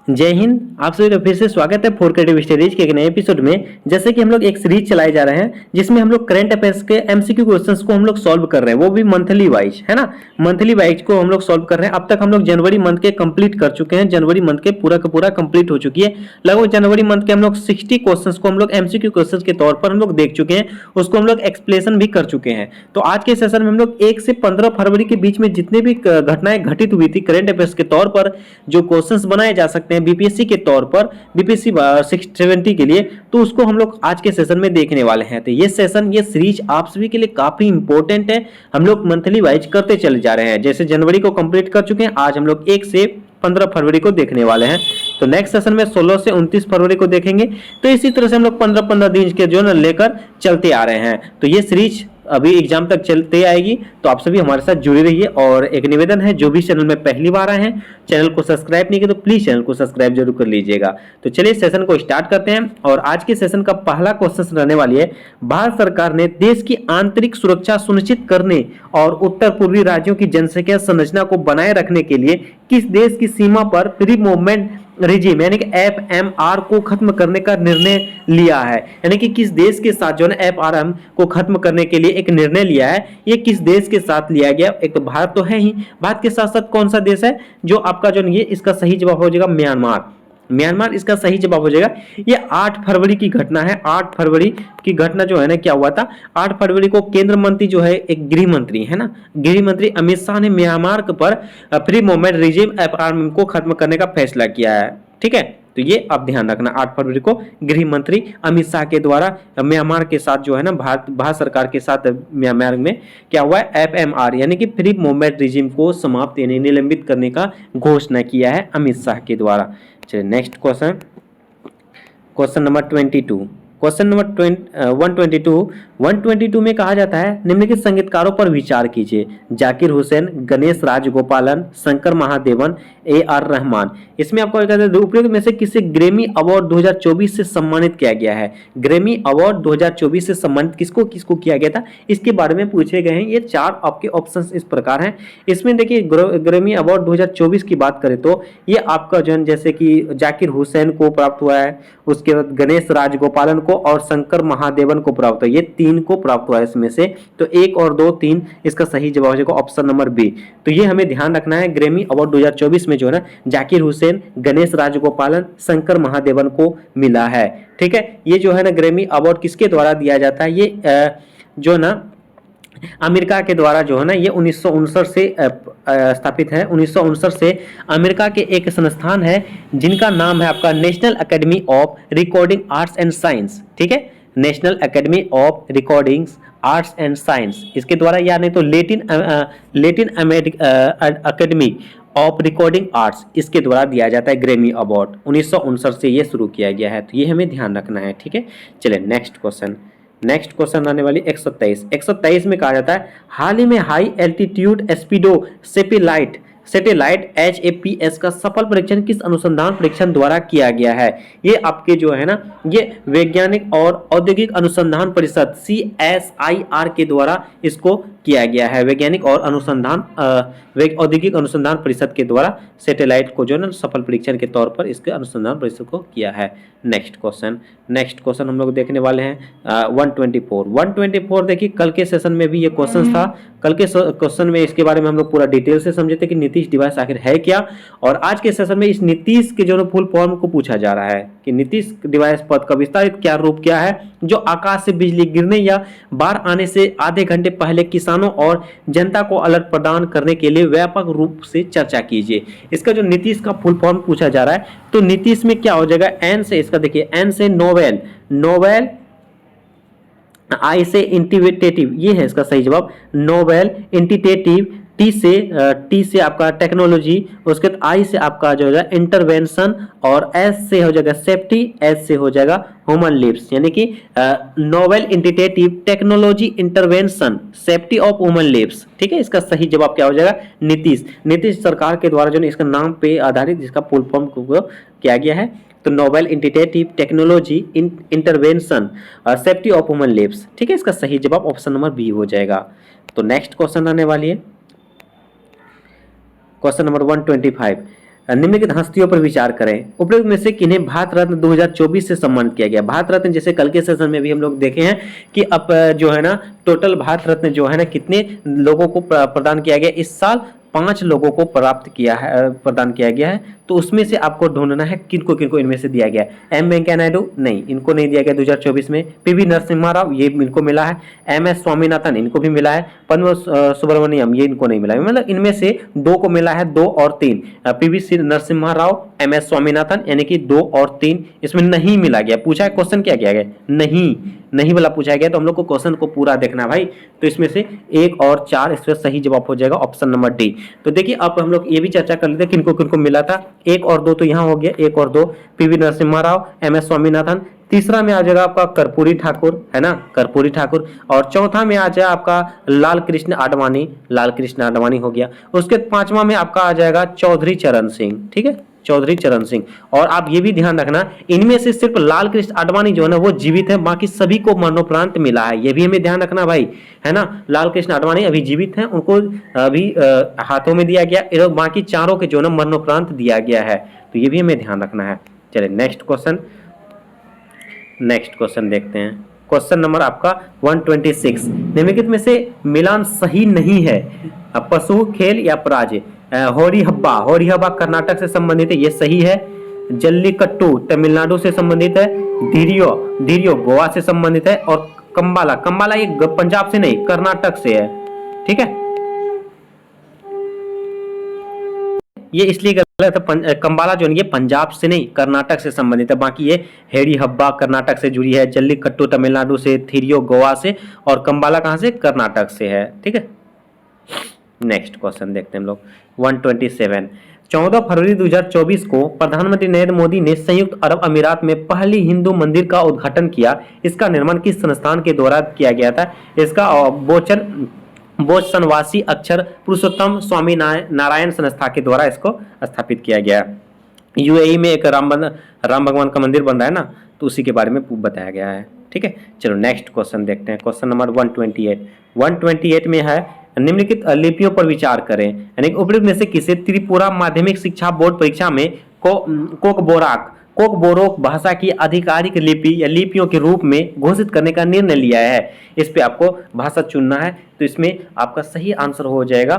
जय हिंद। आप सभी का फिर से स्वागत है फोर क्रिएटिव स्टडीज के एक नए एपिसोड में। जैसे कि हम लोग एक सीरीज चलाए जा रहे हैं जिसमें हम लोग करंट अफेयर्स के एमसीक्यू क्वेश्चंस को हम लोग सॉल्व कर रहे हैं, वो भी मंथली वाइज, है ना। मंथली वाइज को हम लोग सॉल्व कर रहे हैं। अब तक हम लोग जनवरी मंथ के कंप्लीट कर चुके हैं। जनवरी मंथ के पूरा का पूरा कंप्लीट हो चुकी है। लगभग जनवरी मंथ के हम लोग 60 क्वेश्चंस को हम लोग एमसीक्यू क्वेश्चंस के तौर पर हम लोग देख चुके हैं, उसको हम लोग एक्सप्लेनेशन भी कर चुके हैं। तो आज के सेशन में हम लोग 1 से 15 फरवरी के बीच में जितने भी घटनाएं घटित हुई थी करंट अफेयर्स के तौर पर, जो क्वेश्चंस बनाए जा सकते हैं बीपीएससी के तौर पर, बीपीएससी 670 के लिए, तो उसको हम लोग आज के सेशन में देखने वाले हैं। तो ये सेशन, ये सीरीज आप सभी के लिए काफी इंपॉर्टेंट है। हम लोग मंथली वाइज करते चले जा रहे हैं। जैसे जनवरी को कंप्लीट कर चुके हैं, आज हम लोग 1 से 15 फरवरी को देखने वाले हैं। तो नेक्स्ट सेशन में 16 से 29 फरवरी को देखेंगे। तो इसी तरह से हम लोग 15-15 दिन के जो लेकर चलते आ रहे हैं। तो ये सीरीज अभी एग्जाम तक चलते आएगी। तो आप सभी हमारे साथ जुड़े रहिए। और एक निवेदन है, जो भी चैनल में पहली बार आए हैं, चैनल को सब्सक्राइब नहीं किया तो प्लीज चैनल को सब्सक्राइब जरूर कर लीजिएगा। तो चलिए सेशन को स्टार्ट करते हैं। और आज के सेशन का पहला क्वेश्चन रहने वाली है, भारत सरकार ने देश की आंतरिक सुरक्षा सुनिश्चित करने और उत्तर पूर्वी राज्यों की जनसंख्या संरचना को बनाए रखने के लिए किस देश की सीमा पर फ्री मूवमेंट रिजीम यानी कि एफएमआर को खत्म करने का निर्णय लिया है। यानी कि किस देश के साथ जो है एफआरएम को खत्म करने के लिए एक निर्णय लिया है, ये किस देश के साथ लिया गया। एक तो भारत तो है ही, भारत के साथ साथ कौन सा देश है जो आपका जो ये इसका सही जवाब हो जाएगा म्यांमार। म्यांमार इसका सही जवाब हो जाएगा। ये 8 फरवरी की घटना है। 8 फरवरी की घटना जो है ना, क्या हुआ था, 8 फरवरी को केंद्र मंत्री जो है, एक गृह मंत्री है ना, गृह मंत्री अमित शाह ने म्यांमार पर फ्री मूवमेंट रिजीम एफआरएम को खत्म करने का फैसला किया है। ठीक है, तो ये आप ध्यान रखना, 8 फरवरी को गृह मंत्री अमित शाह के द्वारा म्यांमार के साथ जो है ना, भारत सरकार के साथ म्यांमार में क्या हुआ है, एफएमआर यानी कि फ्री मूवमेंट रिजीम को समाप्त यानी निलंबित करने का घोषणा किया है अमित शाह के द्वारा। चलिए next question, question number 22। Question number 122 में कहा जाता है, निम्नलिखित संगीतकारों पर विचार कीजिए। जाकिर हुसैन, गणेश राजगोपालन, शंकर महादेवन, AR रहमान। इसमें आपको कहते हैं उपयुक्त में से किसे ग्रैमी अवार्ड 2024 से सम्मानित किया गया है। ग्रैमी अवार्ड 2024 से सम्मानित किसको किसको किया गया था, इसके बारे में पूछे गए हैं। ये 4 आपके ऑप्शंस इस प्रकार हैं। इसमें देखिए ग्रैमी अवार्ड 2024 की बात करें तो ये आपका जो जैसे कि जाकिर हुसैन को प्राप्त हुआ है, उसके बाद गणेश राजगोपालन को और शंकर महादेवन को प्राप्त हुआ। ये 3 को प्राप्त हुआ है इसमें से। तो 1 और 2 3 इसका सही जवाब हो जाएगा ऑप्शन नंबर बी। तो ये हमें ध्यान रखना है, ग्रैमी अवार्ड 2024 में जो है ना जाकिर हुसैन, गणेश राजगोपालन, शंकर महादेवन को मिला है। ठीक है, ये जो है ना ग्रैमी अवार्ड किसके द्वारा दिया जाता है, ये जो ना अमेरिका के द्वारा जो है ना, ये 1959 से स्थापित है। 1959 से अमेरिका के एक संस्थान है जिनका नाम है आपका national academy of recording arts and science. ठीक है, national academy of recording arts and science, इसके द्वारा, या नहीं तो Latin academy of recording arts, इसके द्वारा दिया जाता है ग्रैमी अवार्ड। 1959 से ये शुरू किया गया है। तो ये हमें ध्यान रखना है। ठीक है, चलिए नेक्स्ट क्वेश्चन। नेक्स्ट क्वेश्चन आने वाली 127 में कहा जाता है, हाल ही में हाई एल्टीट्यूड स्पीडो सैटेलाइट HAPS का सफल परीक्षण किस अनुसंधान परीक्षण द्वारा किया गया है। ये आपके जो है ना, ये वैज्ञानिक और औद्योगिक अनुसंधान परिषद CSIR के द्वारा इसको किया गया है। वैज्ञानिक और औद्योगिक अनुसंधान परिषद के द्वारा सैटेलाइट को जो है ना सफल परीक्षण के तौर पर इसके अनुसंधान परिषद को किया है। नेक्स्ट क्वेश्चन हम लोग देखने वाले हैं 124 देखिए, कल के सेशन में भी ये क्वेश्चन था। कल के क्वेश्चन में इसके बारे में हम लोग पूरा डिटेल से समझे थे कि नीतीश डिवाइस आखिर है क्या। और आज के सेशन में इस नीतीश के जो फुल फॉर्म को पूछा जा रहा है कि नीतीश डिवाइस पद का विस्तारित क्या रूप क्या है, जो आकाश से बिजली गिरने या बाढ़ आने से आधे घंटे पहले किसानों और जनता को अलर्ट प्रदान करने के लिए व्यापक रूप से चर्चा कीजिए। इसका जो नीतीश का फुल फॉर्म पूछा जा रहा है, तो नीतीश में क्या हो जाएगा, एन से, इसका देखिए एन से नोवेल, आई से इंटीग्रेटिव, ये है इसका सही जवाब, नोवेल इंटीग्रेटिव, टी से आपका टेक्नोलॉजी, उसके बाद आई से आपका जो है इंटरवेंशन, और एस से हो जाएगा सेफ्टी, एस से हो जाएगा ह्यूमन लिव्स, यानी कि novel integrative technology intervention safety of human lives. ठीक है, इसका सही जवाब क्या हो जाएगा, नीतीश सरकार के द्वारा जो इसका नाम पे आधारित जिसका फुल फॉर्म को किया गया है। तो novel integrative technology intervention safety of human lives. ठीक है, इसका सही जवाब ऑप्शन नंबर बी हो जाएगा। तो नेक्स्ट क्वेश्चन आने वाली है क्वेश्चन नंबर 125। निम्नलिखित हस्तियों पर विचार करें। उपरोक्त में से किन्हें भारत रत्न 2024 से सम्मानित किया गया। भारत रत्न जैसे कल के सेशन में भी हम लोग देखे हैं कि अब जो है ना टोटल भारत रत्न जो है ना कितने लोगों को प्रदान किया गया इस साल, 5 लोगों को प्राप्त किया है, प्रदान किया गया है। तो उसमें से आपको ढूंढना है किनको किनको इनमें से दिया गया है। एम वेंकैया नायडू नहीं, इनको नहीं दिया गया 2024 में। पीवी नरसिम्हा राव ये इनको मिला है। MS स्वामीनाथन इनको भी मिला है। पद्म सुब्रमण्यम ये इनको नहीं मिला है। मतलब इनमें से 2 को मिला है, 2 और 3। पीवी नरसिम्हा राव, MS स्वामीनाथन, यानी कि 2 और 3 इसमें नहीं मिला गया। पूछा है क्वेश्चन क्या किया गया, नहीं वाला पूछा गया। तो हम लोग को क्वेश्चन को पूरा देखना भाई। तो इसमें से 1 और 4 इसमें सही जवाब हो जाएगा ऑप्शन नंबर डी। तो देखिए अब हम लोग ये भी चर्चा कर लेते हैं किनको किनको मिला था। 1 और 2 तो यहाँ हो गया, 1 और 2 पीवी नरसिम्हा राव, MS स्वामीनाथन। तीसरा में आ जाएगा आपका कर्पूरी ठाकुर, है ना, कर्पूरी ठाकुर। और चौथा में आ जाए आपका लाल कृष्ण आडवाणी हो गया। उसके 5वां में आपका आ जाएगा चौधरी चरण सिंह, ठीक है, चौधरी चरण सिंह। और आप ये भी ध्यान रखना इनमें से सिर्फ लाल कृष्ण आडवाणी जो है ना वो जीवित है, बाकी सभी को मरणोपरांत मिला है। ये भी हमें ध्यान रखना भाई, है ना। लाल कृष्ण आडवाणी अभी जीवित हैं, उनको अभी हाथों में दिया गया, बाकी चारों के जो ना मरणोपरांत दिया गया है। तो ये भी हमें ध्यान रखना है। चलिए नेक्स्ट क्वेश्चन देखते हैं। क्वेश्चन नंबर आपका 126, निम्नलिखित में से मिलान सही नहीं है। पशु, खेल या पराजय। होरी हब्बा कर्नाटक से संबंधित है, ये सही है। जल्लीकट्टू तमिलनाडु से संबंधित है। धीरियो गोवा से संबंधित है। और कंबाला ये पंजाब से नहीं कर्नाटक से है, ठीक है। ये इसलिए गलत है, कंबाला जो है ये पंजाब से नहीं कर्नाटक से संबंधित है। बाकी ये हेरी हब्बा कर्नाटक से जुड़ी है, जल्लीकट्टू तमिलनाडु से, थिरियो गोवा से और कंबाला कहां से, कर्नाटक से है, ठीक है। नेक्स्ट क्वेश्चन देखते हैं हम लोग 127। 14 फरवरी 2024 को प्रधानमंत्री नरेंद्र मोदी ने संयुक्त अरब अमीरात में पहली हिंदू मंदिर का उद्घाटन किया। इसका निर्माण किस संस्थान के द्वारा किया गया था। इसका बोचनवासी अक्षर पुरुषोत्तम स्वामी नारायण संस्था के द्वारा इसको स्थापित किया गया। UAE में एक राम भगवान का मंदिर बन रहा है ना, तो उसी के बारे में बताया गया है, ठीक है। चलो नेक्स्ट क्वेश्चन देखते हैं। क्वेश्चन नंबर 128 में है निम्नलिखित लिपियों पर विचार करें। यानी उपरोक्त में से किसे त्रिपुरा माध्यमिक शिक्षा बोर्ड परीक्षा में कोकबोरोक भाषा की आधिकारिक लिपि या लिपियों के रूप में घोषित करने का निर्णय लिया है। इस पे आपको भाषा चुनना है। तो इसमें आपका सही आंसर हो जाएगा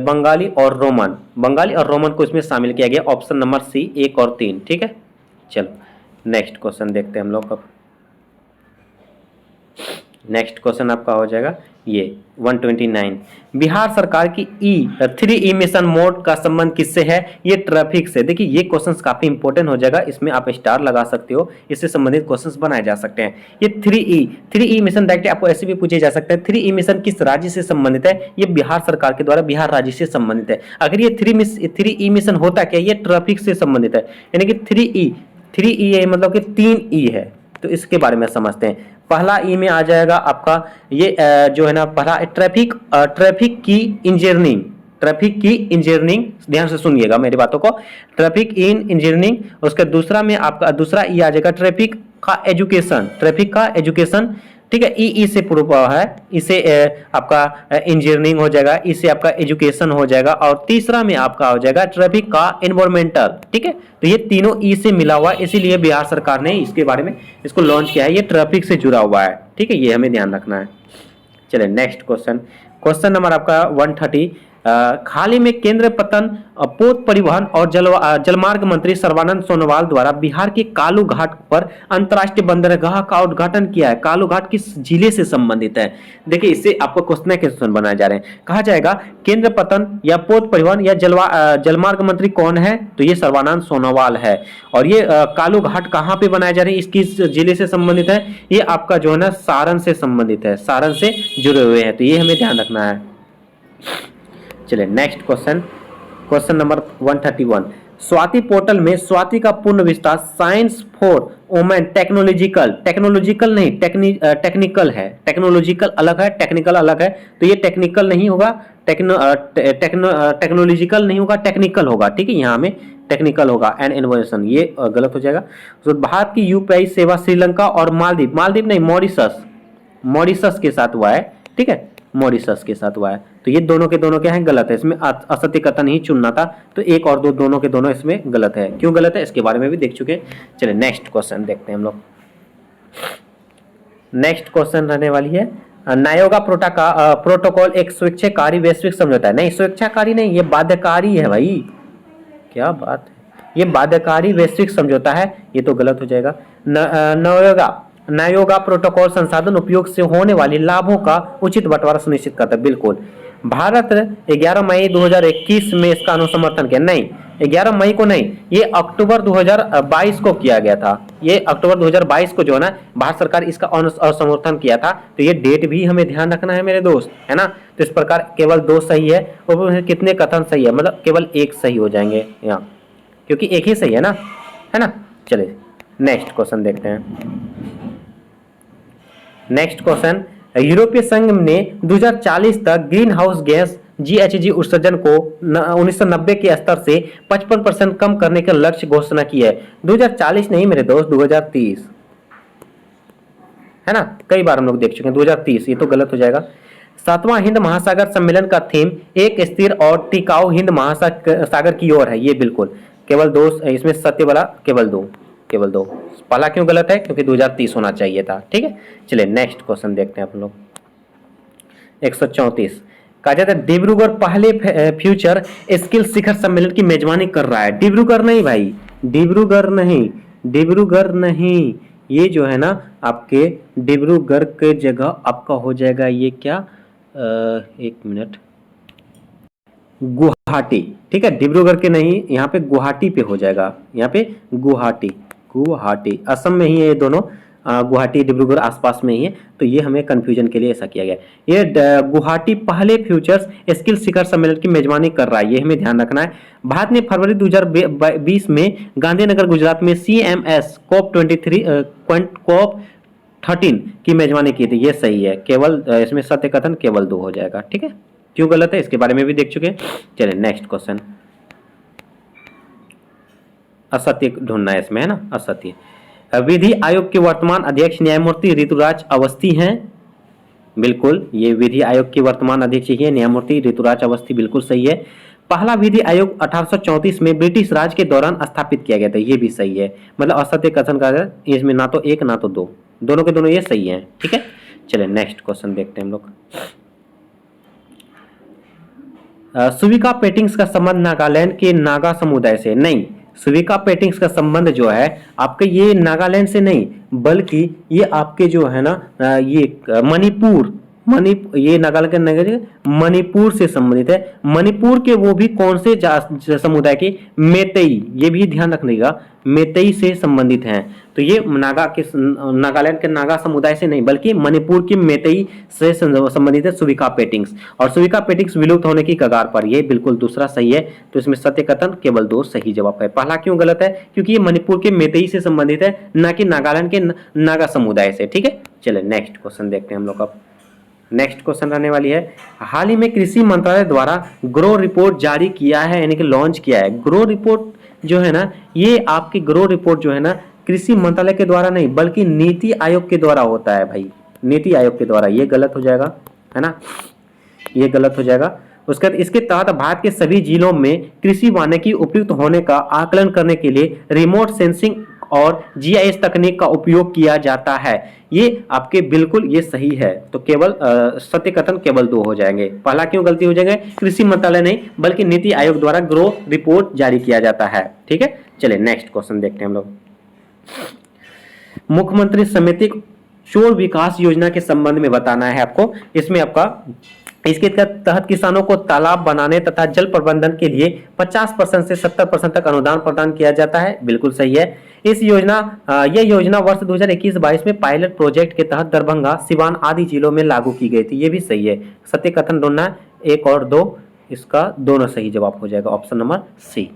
बंगाली और रोमन को इसमें शामिल किया गया। ऑप्शन नंबर सी 1 और 3, ठीक है। चलो नेक्स्ट क्वेश्चन देखते हैं हम लोग। अब नेक्स्ट क्वेश्चन आपका हो जाएगा ये 129। बिहार सरकार की 3E मिशन मोड का संबंध किससे है। ये ट्रैफिक से। देखिए ये क्वेश्चंस काफी इंपॉर्टेंट हो जाएगा, इसमें आप स्टार लगा सकते हो, इससे संबंधित क्वेश्चंस बनाए जा सकते हैं। ये 3E मिशन डायरेक्ट आपको ऐसे भी पूछे जा सकते हैं। 3E मिशन किस राज्य से संबंधित है। ये बिहार सरकार के द्वारा बिहार राज्य से संबंधित है। अगर ये 3E मिशन होता क्या, ये ट्रैफिक से संबंधित है। यानी कि 3E मतलब कि 3E है। तो इसके बारे में समझते हैं। पहला ई में आ जाएगा आपका ये जो है ना, पहला ट्रैफिक की इंजीनियरिंग, ध्यान से सुनिएगा मेरी बातों को। Traffic in engineering. उसका दूसरा में आपका दूसरा ई आ जाएगा ट्रैफिक का एजुकेशन, ठीक है। ई से पूर्व है, इसे आपका इंजीनियरिंग हो जाएगा, इसे आपका एजुकेशन हो जाएगा। और तीसरा में आपका हो जाएगा ट्रैफिक का एनवायरमेंटल, ठीक है। तो ये तीनों ई से मिला हुआ है, इसीलिए बिहार सरकार ने इसके बारे में इसको लॉन्च किया है। ये ट्रैफिक से जुड़ा हुआ है, ठीक है, ये हमें ध्यान रखना है। चलिए नेक्स्ट क्वेश्चन नंबर आपका 130। हाल ही में केंद्र पोत परिवहन और जलमार्ग मंत्री सर्बानंद सोनोवाल द्वारा बिहार के कालू घाट पर अंतर्राष्ट्रीय बंदरगाह का उद्घाटन किया है। कालू घाट किस जिले से संबंधित है। देखिए इससे आपको क्वेश्चन बनाए जा रहे हैं। कहा जाएगा केंद्र या पोत परिवहन या जलमार्ग मंत्री कौन है, तो ये सर्बानंद सोनोवाल है। और ये कालू घाट कहाँ पे बनाए जा रहे हैं, इसकी जिले से संबंधित है। ये आपका जो है ना सारण से संबंधित है, सारण से जुड़े हुए हैं। तो ये हमें ध्यान रखना है। चलिए next question number 131। Swati portal में स्वाति का पूर्ण विस्तार साइंस फॉर वुमेन टेक्नोलॉजिकल नहीं टेक्निकल है। टेक्नोलॉजिकल अलग है, टेक्निकल अलग है। तो ये टेक्निकल नहीं होगा, टेक्नोलॉजिकल नहीं होगा, टेक्निकल होगा, ठीक है। यहाँ में टेक्निकल होगा एंड इनोवेशन, ये गलत हो जाएगा। तो भारत की UPI सेवा श्रीलंका और मालदीव नहीं मॉरिशस के साथ हुआ है, ठीक है। मॉरिशस के साथ हुआ है। तो ये दोनों के दोनों क्या है, गलत है। इसमें असत्य कथन ही चुनना था, तो एक और दो, दोनों के दोनों इसमें गलत है। क्यों गलत है इसके बारे में भी देख चुके हैं। चलिए नेक्स्ट क्वेश्चन देखते हैं हम लोग। नेक्स्ट क्वेश्चन रहने वाली है, नायोगा प्रोटोकॉल एक स्वेच्छाकारी वैश्विक समझौता है। नहीं, स्वेच्छाकारी नहीं, ये बाध्यकारी है भाई, क्या बात है, ये बाध्यकारी वैश्विक समझौता है, ये तो गलत हो जाएगा। नायोगा प्रोटोकॉल संसाधन उपयोग से होने वाली लाभों का उचित बंटवारा सुनिश्चित करता है, बिल्कुल। भारत 11 मई 2021 में इसका अनुसमर्थन किया, नहीं 11 मई को नहीं, ये अक्टूबर 2022 को किया गया था। ये अक्टूबर 2022 को जो है ना भारत सरकार इसका असमर्थन किया था। तो ये डेट भी हमें ध्यान रखना है मेरे दोस्त, है ना। तो इस प्रकार केवल 2 सही है, और कितने कथन सही है, मतलब केवल 1 सही हो जाएंगे यहाँ, क्योंकि एक ही सही है ना। चलिए नेक्स्ट क्वेश्चन देखते हैं। नेक्स्ट क्वेश्चन, यूरोपीय संघ ने 2040 तक ग्रीन हाउस गैस GHG उत्सर्जन को 1990 के स्तर से 55% कम करने का लक्ष्य घोषणा की है। 2040 नहीं मेरे दोस्त, 2030, है ना। कई बार हम लोग देख चुके हैं 2030, ये तो गलत हो जाएगा। 7वां हिंद महासागर सम्मेलन का थीम एक स्थिर और टिकाऊ हिंद महासागर की ओर है, ये बिल्कुल। केवल 2 इसमें सत्य वाला, केवल दो। पहला क्यों गलत है, क्योंकि 2030 होना चाहिए था, ठीक है। चलिए नेक्स्ट क्वेश्चन देखते हैं आप लोग। 134 कहा जाता है डिब्रूगढ़ पहले फ्यूचर स्किल शिखर सम्मेलन की मेजबानी कर रहा है। डिब्रूगढ़ नहीं भाई, डिब्रूगढ़ नहीं, ये जो है ना आपके डिब्रूगढ़ के जगह आपका हो जाएगा ये क्या, 1 मिनट, गुवाहाटी, ठीक है। डिब्रूगढ़ के नहीं, यहाँ पे गुवाहाटी पे हो जाएगा, यहाँ पे गुवाहाटी असम में ही है ये दोनों, गुवाहाटी डिब्रूगढ़ आसपास में ही है। तो ये हमें कंफ्यूजन के लिए ऐसा किया गया। ये गुवाहाटी पहले फ्यूचर्स स्किल शिखर सम्मेलन की मेजबानी कर रहा है, ये हमें ध्यान रखना है। भारत ने फरवरी 2020 में गांधीनगर गुजरात में CMS COP13 की मेजबानी की थी, ये सही है। केवल इसमें सत्य कथन केवल 2 हो जाएगा, ठीक है। क्यों गलत है इसके बारे में भी देख चुके हैं। चलिए नेक्स्ट क्वेश्चन, असत्य ढूंढना है इसमें, है ना, असत्य। विधि आयोग के वर्तमान अध्यक्ष न्यायमूर्ति ऋतुराज अवस्थी हैं, बिल्कुल। ये विधि आयोग के वर्तमान अध्यक्ष ही है न्यायमूर्ति ऋतुराज अवस्थी, बिल्कुल सही है। पहला विधि आयोग 1834 में ब्रिटिश राज के दौरान स्थापित किया गया था, ये भी सही है। मतलब असत्य कथन का इसमें ना तो 1 ना तो 2, दोनों के दोनों ये सही है, ठीक है। चलिए नेक्स्ट क्वेश्चन देखते हैं हम लोग। सुविका पेटिंग्स का संबंध नागालैंड के नागा समुदाय से, नहीं, सुविका पेटिंग्स का संबंध जो है आपके ये नागालैंड से नहीं, बल्कि ये आपके जो है ना ये मणिपुर, ये नागालैंड के मणिपुर से संबंधित है। मणिपुर के वो भी कौन से समुदाय के, मेतेई, ये भी ध्यान रखिएगा, मेतेई से संबंधित हैं। तो ये नागालैंड के नागा समुदाय से नहीं, बल्कि मणिपुर की मेतेई से संबंधित है सुविका पेटिंग्स। और सुविका पेटिंग्स विलुप्त होने की कगार पर, ये बिल्कुल दूसरा सही है। तो इसमें सत्य कथन केवल 2 सही जवाब है। पहला क्यों गलत है, क्योंकि ये मणिपुर के मेतेई से संबंधित है, ना कि नागालैंड के नागा समुदाय से, ठीक है। चलिए नेक्स्ट क्वेश्चन देखते हैं हम लोग। अब नेक्स्ट क्वेश्चन रहने वाली है, हाल ही में कृषि मंत्रालय द्वारा ग्रो रिपोर्ट जारी किया है, यानी कि लॉन्च किया है। ग्रो रिपोर्ट जो है ना, ये आपकी ग्रो रिपोर्ट जो है ना कृषि मंत्रालय के द्वारा नहीं, बल्कि नीति आयोग के द्वारा होता है भाई, नीति आयोग के द्वारा। ये गलत हो जाएगा, है ना, ये गलत हो जाएगा। उसके बाद इसके तहत भारत के सभी जिलों में कृषि वानिकी उपयुक्त होने का आकलन करने के लिए रिमोट सेंसिंग और GIS तकनीक का उपयोग किया जाता है। ये आपके बिल्कुल ये सही है। तो केवल सत्य कथन केवल 2 हो जाएंगे। पहला क्यों गलती हो जाएंगे, कृषि मंत्रालय नहीं, बल्कि नीति आयोग द्वारा ग्रो रिपोर्ट जारी किया जाता है, ठीक है। चलिए नेक्स्ट क्वेश्चन देखते हैं हम लोग। मुख्यमंत्री समिति चोर विकास योजना के संबंध में बताना है आपको। इसमें आपका इसके तहत किसानों को तालाब बनाने तथा जल प्रबंधन के लिए 50% से 70% तक अनुदान प्रदान किया जाता है, बिल्कुल सही है। यह योजना वर्ष 2021-22 में पायलट प्रोजेक्ट के तहत दरभंगा, सिवान आदि जिलों में लागू की गई थी, ये भी सही है। सत्य कथन ढूंढना है, 1 और 2, इसका दोनों सही जवाब हो जाएगा, ऑप्शन नंबर C।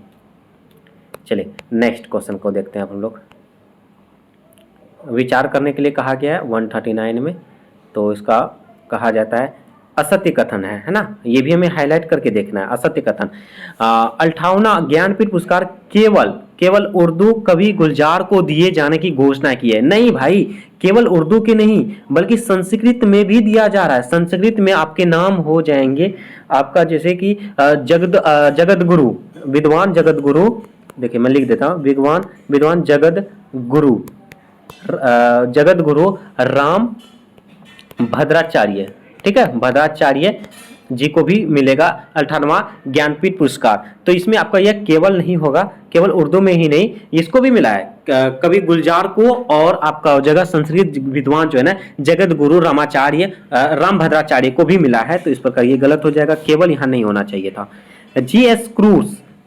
चलिए नेक्स्ट क्वेश्चन को देखते हैं हम लोग। विचार करने के लिए कहा गया है 139 में, तो इसका कहा जाता है असत्य कथन है ना। ये भी हमें हाईलाइट करके देखना है, असत्य कथन। 58वां ज्ञानपीठ पुरस्कार केवल केवल उर्दू कवि गुलजार को दिए जाने की घोषणा की है। नहीं भाई, केवल उर्दू के नहीं बल्कि संस्कृत में भी दिया जा रहा है। संस्कृत में आपके नाम हो जाएंगे आपका, जैसे कि जगत गुरु, विद्वान जगत गुरु, देखिए मैं लिख देता हूँ, विद्वान जगत गुरु राम भद्राचार्य, ठीक है, भद्राचार्य जी को भी मिलेगा 58वां ज्ञानपीठ पुरस्कार। तो इसमें आपका यह केवल नहीं होगा, केवल उर्दू में ही नहीं, इसको भी मिला है कवि गुलजार को, और आपका जगह संस्कृत विद्वान जो है ना जगत गुरु राम भद्राचार्य को भी मिला है। तो इस प्रकार ये गलत हो जाएगा, केवल यहाँ नहीं होना चाहिए था। GS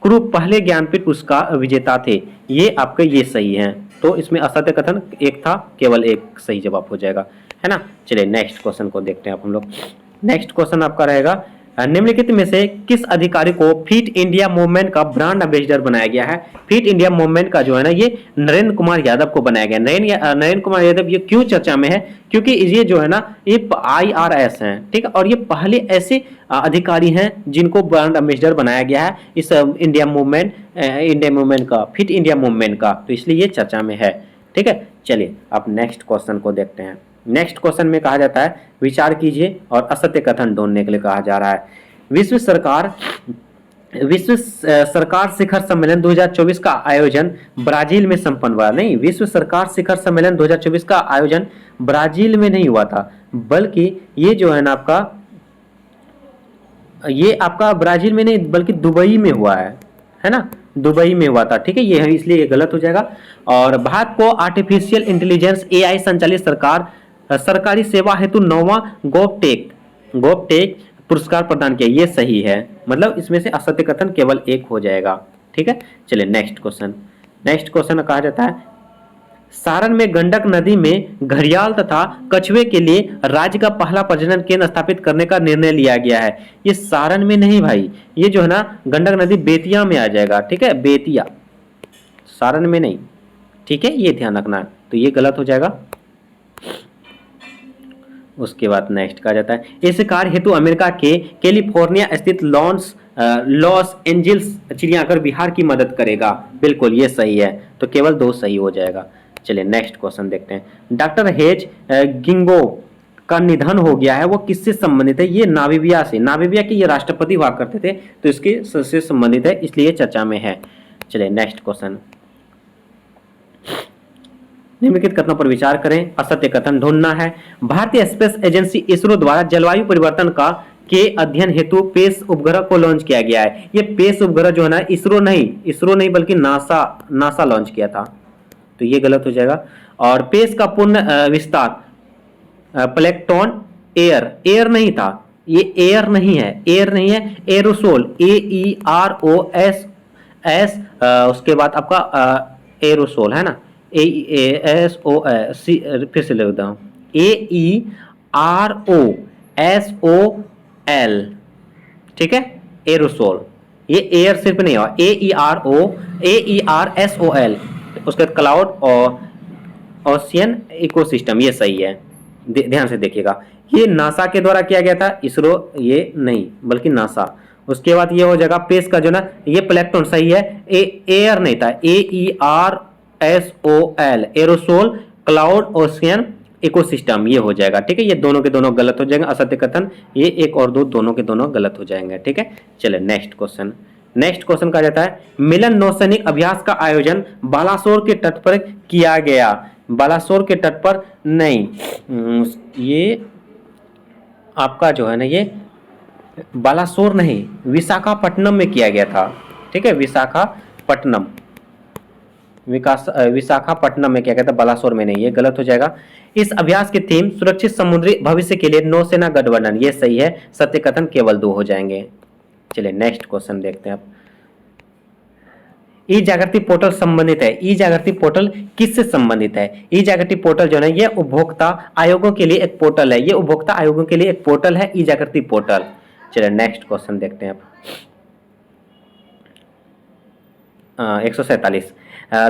क्रू पहले ज्ञानपीठ पुरस्कार विजेता थे, ये आपके ये सही है। तो इसमें असत्य कथन एक था, केवल एक सही जवाब हो जाएगा, है ना। चलिए नेक्स्ट क्वेश्चन को देखते हैं आप हम लोग। नेक्स्ट क्वेश्चन आपका रहेगा, निम्नलिखित में से किस अधिकारी को फिट इंडिया मूवमेंट का ब्रांड एम्बेसडर बनाया गया है। फिट इंडिया मूवमेंट का जो है ना ये नरेंद्र कुमार यादव को बनाया गया। नरेंद्र कुमार यादव ये क्यों चर्चा में है, क्योंकि ये जो है ना ये IRS हैं, ठीक है, और ये पहले ऐसे अधिकारी हैं जिनको ब्रांड एम्बेसडर बनाया गया है इस इंडिया मूवमेंट का, फिट इंडिया मूवमेंट का, तो इसलिए ये चर्चा में है, ठीक है। चलिए अब नेक्स्ट क्वेश्चन को देखते हैं। नेक्स्ट क्वेश्चन में कहा जाता है विचार कीजिए और असत्य कथन ढूंढने के लिए कहा जा रहा है। विश्व सरकार शिखर सम्मेलन 2024 का आयोजन ब्राजील में संपन्न हुआ। नहीं, विश्व सरकार शिखर सम्मेलन 2024 का आयोजन ब्राजील में नहीं हुआ था, बल्कि ये जो है ना आपका ब्राजील में नहीं बल्कि दुबई में हुआ है ना, दुबई में हुआ था, ठीक है, ये है, इसलिए ये गलत हो जाएगा। और भारत को आर्टिफिशियल इंटेलिजेंस AI संचालित सरकारी सेवा हेतु 9वां गोपटेक पुरस्कार प्रदान किया, ये सही है, मतलब इसमें से असत्य कथन केवल एक हो जाएगा, ठीक है। चलिए नेक्स्ट क्वेश्चन कहा जाता है सारण में गंडक नदी में घड़ियाल तथा कछुए के लिए राज्य का पहला प्रजनन केंद्र स्थापित करने का निर्णय लिया गया है। ये सारण में नहीं भाई, ये जो है ना गंडक नदी बेतिया में आ जाएगा, ठीक है, बेतिया, सारण में नहीं, ठीक है, ये ध्यान रखना है। तो ये गलत हो जाएगा। उसके बाद नेक्स्ट कहा जाता है इस कार्य हेतु अमेरिका के कैलिफोर्निया स्थित लॉस एंजल्स चिड़ियाघर बिहार की मदद करेगा। बिल्कुल ये सही है, तो केवल 2 सही हो जाएगा। चलिए नेक्स्ट क्वेश्चन देखते हैं। डॉक्टर हेज गिंगो का निधन हो गया है, वो किससे संबंधित है। ये नामीबिया से, नामीबिया के ये राष्ट्रपति हुआ करते थे, तो इसके से संबंधित है, इसलिए चर्चा में है। चलिए नेक्स्ट क्वेश्चन, निम्नलिखित कथनों पर विचार करें, असत्य कथन ढूंढना है। भारतीय स्पेस एजेंसी इसरो द्वारा जलवायु परिवर्तन के अध्ययन हेतु पेस उपग्रह को लॉन्च किया गया है। ये पेस उपग्रह जो है ना इसरो नहीं बल्कि नासा लॉन्च किया था, तो ये गलत हो जाएगा। और पेस का पूर्ण विस्तार प्लेक्टोन एयर नहीं था, ये एयर नहीं है, एरोसोल AEROS, उसके बाद आपका एरोसोल है ना, AESOL, फिर से लिख देता हूँ AEROSOL, ठीक है, एरोसोल, ये एयर सिर्फ नहीं हुआ, AERSOL, उसके बाद क्लाउड और ओशियन इकोसिस्टम, ये सही है, ध्यान से देखिएगा। ये नासा के द्वारा किया गया था, इसरो ये नहीं बल्कि नासा। उसके बाद ये हो जाएगा पेस का जो ना ये प्लेक्टोन सही है, एयर नहीं था, AERSOL, aerosol cloud ocean ecosystem, ये हो जाएगा, ठीक है। ये दोनों के दोनों गलत हो जाएंगे, असत्य कथन ये 1 और 2 दोनों के दोनों गलत हो जाएंगे, ठीक है। चलिए नेक्स्ट क्वेश्चन कहा जाता है मिलन नौसैनिक अभ्यास का आयोजन बालासोर के तट पर किया गया। बालासोर के तट पर नहीं, ये आपका जो है ना ये बालासोर नहीं विशाखापट्टनम में किया गया था, ठीक है, विशाखापट्टनम में किया गया था, बालासोर में नहीं, ये गलत हो जाएगा। इस अभ्यास की थीम सुरक्षित समुद्री भविष्य के लिए नौसेना गठबंधन, ये सही है, सत्य कथन केवल 2 हो जाएंगे। चलिए नेक्स्ट क्वेश्चन देखते हैं आप। ई जागृति पोर्टल संबंधित है, ई जागृति पोर्टल किससे संबंधित है। ई जागृति पोर्टल जो है ये उपभोक्ता आयोगों के लिए एक पोर्टल है, ये उपभोक्ता आयोगों के लिए एक पोर्टल है ई जागृति पोर्टल। चलिए नेक्स्ट क्वेश्चन देखते हैं आप। 147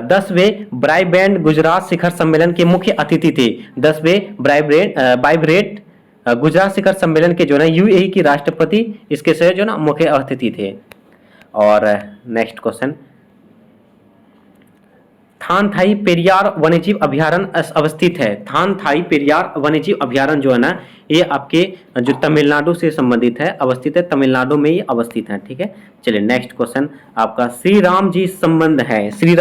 10वें ब्राइबैंड गुजरात शिखर सम्मेलन के मुख्य अतिथि थे। 10वें ब्राइब्रेट गुजरात शिखर सम्मेलन के जो ना UAE की राष्ट्रपति इसके से जो ना मुख्य अतिथि थे। और नेक्स्ट क्वेश्चन थानथाई पेरियार वन्यजीव अभयारण्य अवस्थित है। थानथाई पेरियार वन्यजीव अभयारण्य जो है ना, ये आपके जो तमिलनाडु से संबंधित है, अवस्थित है, तमिलनाडु में ये अवस्थित है। ठीक है, चलिए नेक्स्ट क्वेश्चन आपका, श्री राम जी संबंध है, श्री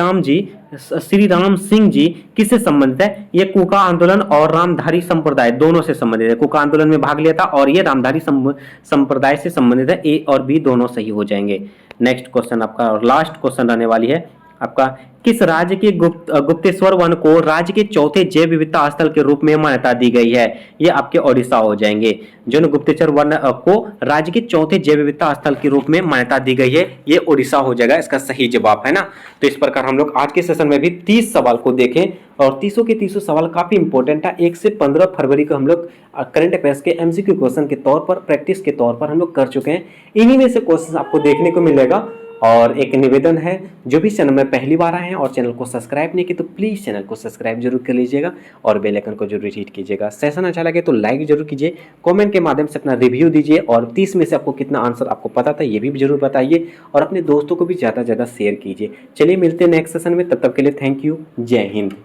राम सिंह जी किससे संबंधित है? ये कुका आंदोलन और रामधारी संप्रदाय दोनों से संबंधित है। कुका आंदोलन में भाग लिया था और ये रामधारी संप्रदाय से संबंधित है। ए और बी दोनों सही हो जाएंगे। नेक्स्ट क्वेश्चन आपका और लास्ट क्वेश्चन रहने वाली है आपका, किस राज्य के गुप्तेश्वर वन को राज्य के चौथे जैव विविधता स्थल के रूप में मान्यता दी गई है? ये आपके ओडिशा हो जाएंगे। जो गुप्तेश्वर वन को राज्य के चौथे जैव विविधता स्थल के रूप में मान्यता दी गई है, ये ओडिशा हो जाएगा इसका सही जवाब, है ना। तो इस प्रकार हम लोग आज के सेशन में भी 30 सवाल को देखें और 30 के 30 सवाल काफी इंपॉर्टेंट है। 1 से 15 फरवरी को हम लोग करंट अफेयर्स के एमसीक्यू क्वेश्चन के तौर पर, प्रैक्टिस के तौर पर हम लोग कर चुके हैं। इन्हीं में से क्वेश्चन आपको देखने को मिलेगा। और एक निवेदन है, जो भी चैनल में पहली बार आए हैं और चैनल को सब्सक्राइब नहीं किया तो प्लीज़ चैनल को सब्सक्राइब जरूर कर लीजिएगा और बेल आइकन को जरूर हिट कीजिएगा। सेशन अच्छा लगे तो लाइक जरूर कीजिए, कमेंट के माध्यम से अपना रिव्यू दीजिए और 30 में से आपको कितना आंसर आपको पता था ये भी जरूर बताइए और अपने दोस्तों को भी ज़्यादा से ज़्यादा शेयर कीजिए। चलिए मिलते हैं नेक्स्ट सेशन में, तब तक के लिए थैंक यू, जय हिंद।